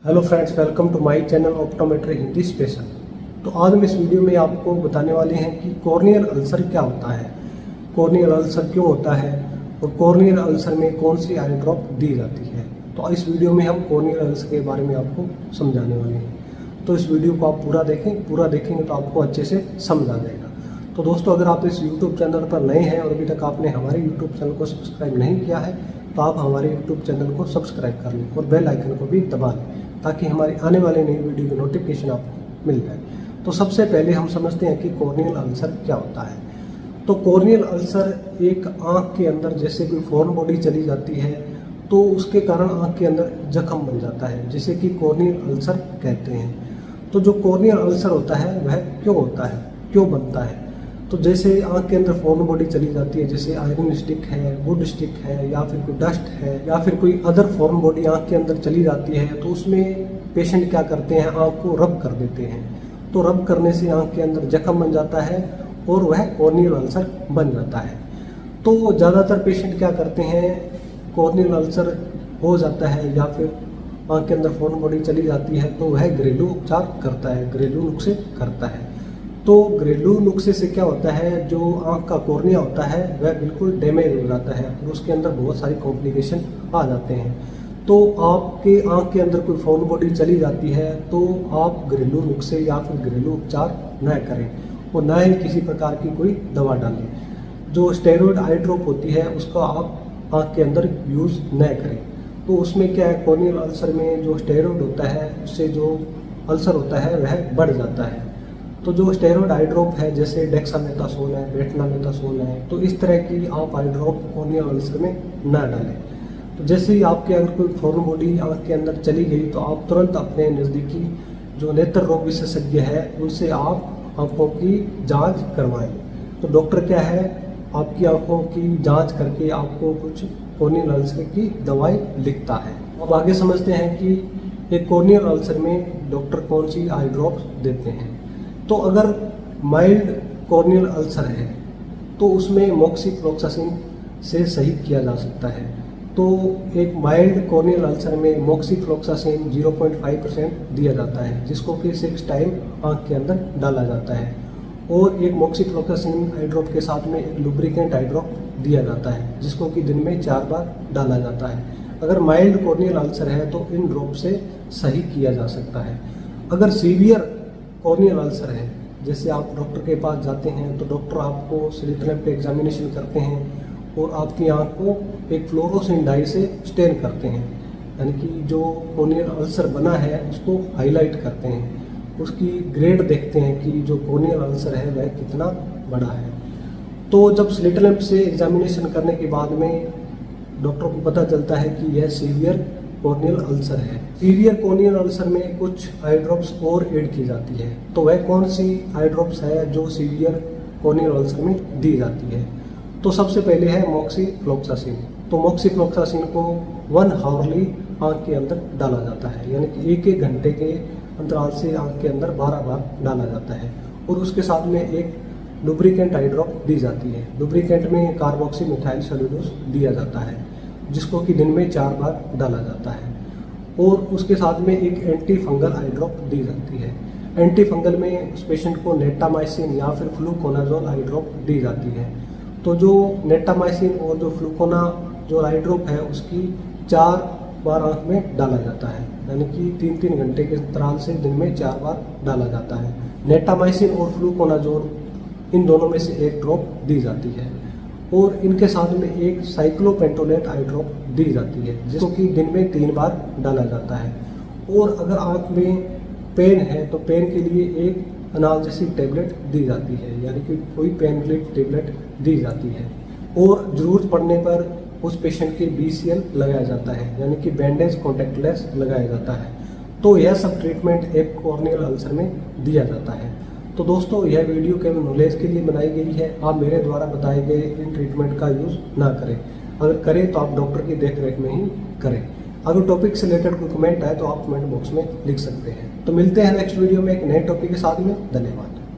Hello friends, welcome to my channel optometry Hindi special. तो आज हम इस वीडियो में आपको बताने वाले हैं कि कॉर्नियल अल्सर क्या होता है, कॉर्नियल अल्सर क्यों होता है और कॉर्नियल अल्सर में कौन सी आई ड्रॉप दी जाती है। तो इस वीडियो में हम कॉर्नियल अल्सर के बारे में आपको समझाने वाले हैं। तो इस वीडियो को आप पूरा देखेंगे तो आपको अच्छे से समझ आ जाएगा। तो दोस्तों, अगर आप इस यूट्यूब चैनल पर नए हैं और अभी तक आपने हमारे यूट्यूब चैनल को सब्सक्राइब नहीं किया है तो आप हमारे यूट्यूब चैनल को सब्सक्राइब कर लें और बेल आइकन को भी दबा लें ताकि हमारी आने वाले नई वीडियो की नोटिफिकेशन आपको मिल जाए। तो सबसे पहले हम समझते हैं कि कॉर्नियल अल्सर क्या होता है। तो कॉर्नियल अल्सर एक आँख के अंदर जैसे कोई फॉरेन बॉडी चली जाती है तो उसके कारण आँख के अंदर जख्म बन जाता है, जिसे कि कॉर्नियल अल्सर कहते हैं। तो जो कॉर्नियल अल्सर होता है वह क्यों होता है, क्यों बनता है। तो जैसे आँख के अंदर फॉरेन बॉडी चली जाती है, जैसे आयरन स्टिक है, वुड स्टिक है, या फिर कोई डस्ट है, या फिर कोई अदर फॉरेन बॉडी आँख के अंदर चली जाती है, तो उसमें पेशेंट क्या करते हैं, आँख को रब कर देते हैं। तो रब करने से आँख के अंदर जख्म बन जाता है और वह कॉर्नियल अल्सर बन जाता है। तो ज़्यादातर पेशेंट क्या करते हैं, कॉर्नियल अल्सर हो जाता है या फिर आँख के अंदर फॉरेन बॉडी चली जाती है तो वह घरेलू उपचार करता है, घरेलू नुस्खे करता है। तो घरेलू नुस्खे से क्या होता है, जो आँख का कॉर्निया होता है वह बिल्कुल डैमेज हो जाता है और उसके अंदर बहुत सारी कॉम्प्लिकेशन आ जाते हैं। तो आपके आँख के अंदर कोई फॉरेन बॉडी चली जाती है तो आप घरेलू नुस्खे या फिर घरेलू उपचार न करें और न ही किसी प्रकार की कोई दवा डालें। जो स्टेरॉइड आई ड्रॉप होती है उसका आप आँख के अंदर यूज़ न करें। तो उसमें क्या है, कॉर्नियल अल्सर में जो स्टेरॉइड होता है उससे जो अल्सर होता है वह बढ़ जाता है। तो जो स्टेरॉइड आई ड्रॉप है जैसे डेक्सामेथासोन है, बेटामेथासोन है, तो इस तरह की आप आई ड्रॉप कॉर्नियल अल्सर में ना डालें। तो जैसे ही आपके अगर कोई फॉरेन बॉडी आँख के अंदर चली गई तो आप तुरंत अपने नज़दीकी जो नेत्र रोग विशेषज्ञ है उनसे आप आँखों की जांच करवाएं। तो डॉक्टर क्या है, आपकी आँखों की जांच करके आपको कुछ कॉर्नियल अल्सर की दवाई लिखता है। अब आगे समझते हैं कि एक कॉर्नियल अल्सर में डॉक्टर कौन सी आई ड्रॉप्स देते हैं। तो अगर माइल्ड कॉर्नियल अल्सर है तो उसमें मोक्सीफ्लोक्सासिन से सही किया जा सकता है। तो एक माइल्ड कॉर्नियल अल्सर में मोक्सीफ्लोक्सासिन 0.5% दिया जाता है, जिसको कि 6 टाइम आँख के अंदर डाला जाता है। और एक मोक्सीफ्लोक्सासिन आई ड्रॉप के साथ में एक लुब्रिकेंट आई ड्रॉप दिया जाता है, जिसको कि दिन में 4 बार डाला जाता है। अगर माइल्ड कॉर्नियल अल्सर है तो इन ड्रॉप से सही किया जा सकता है। अगर सीवियर कॉर्नियल अल्सर है, जैसे आप डॉक्टर के पास जाते हैं तो डॉक्टर आपको स्लिट लैम्प पे एग्जामिनेशन करते हैं और आपकी आँख को एक फ्लोरोसेंट डाई से स्टेन करते हैं, यानी कि जो कॉर्नियल अल्सर बना है उसको हाईलाइट करते हैं, उसकी ग्रेड देखते हैं कि जो कॉर्नियल अल्सर है वह कितना बड़ा है। तो जब स्लिट लैम्प से एग्जामिनेशन करने के बाद में डॉक्टर को पता चलता है कि यह सीवियर कॉर्नियल अल्सर है। सीवियर कॉर्नियल अल्सर में कुछ आई ड्रॉप्स और ऐड की जाती है। तो वह कौन सी आई ड्रॉप्स है जो सीवियर कॉर्नियल अल्सर में दी जाती है। तो सबसे पहले है मोक्सीफ्लोक्सासिन। तो मोक्सीफ्लोक्सासिन को 1 हावरली आँख के अंदर डाला जाता है, यानी कि 1-1 घंटे के अंतराल से आँख के अंदर 12 बार डाला जाता है। और उसके साथ में एक लुब्रिकेंट आई ड्रॉप दी जाती है। लुब्रिकेंट में कार्बोक्सी मिथाइल सेलुलोज दिया जाता है, जिसको कि दिन में 4 बार डाला जाता है। और उसके साथ में एक एंटी फंगल आई ड्रॉप दी जाती है। एंटी फंगल में उस पेशेंट को नेटामाइसिन या फिर फ्लूकोनाजोल आई ड्रॉप दी जाती है। तो जो नेटामाइसिन और जो फ्लूकोना जो आई ड्रॉप है उसकी 4 बार आँख में डाला जाता है, यानी कि 3-3 घंटे के अंतराल से दिन में 4 बार डाला जाता है। नेटामाइसिन और फ्लूकोनाजोल इन दोनों में से एक ड्रॉप दी जाती है। और इनके साथ में एक साइक्लोपेंटोलेट आई ड्रॉप दी जाती है, जिसको कि दिन में 3 बार डाला जाता है। और अगर आँख में पेन है तो पेन के लिए एक एनाल्जेसिक टेबलेट दी जाती है, यानी कि कोई पेन रिलीफ टेबलेट दी जाती है। और ज़रूरत पड़ने पर उस पेशेंट के BCL लगाया जाता है, यानी कि बैंडेज कॉन्टैक्ट लेंस लगाया जाता है। तो यह सब ट्रीटमेंट एक कॉर्नियल अल्सर में दिया जाता है। तो दोस्तों, यह वीडियो केवल नॉलेज के लिए बनाई गई है। आप मेरे द्वारा बताए गए इन ट्रीटमेंट का यूज़ ना करें। अगर करें तो आप डॉक्टर की देखरेख में ही करें। अगर टॉपिक से रिलेटेड कोई कमेंट आए तो आप कमेंट बॉक्स में लिख सकते हैं। तो मिलते हैं नेक्स्ट वीडियो में एक नए टॉपिक के साथ में। धन्यवाद।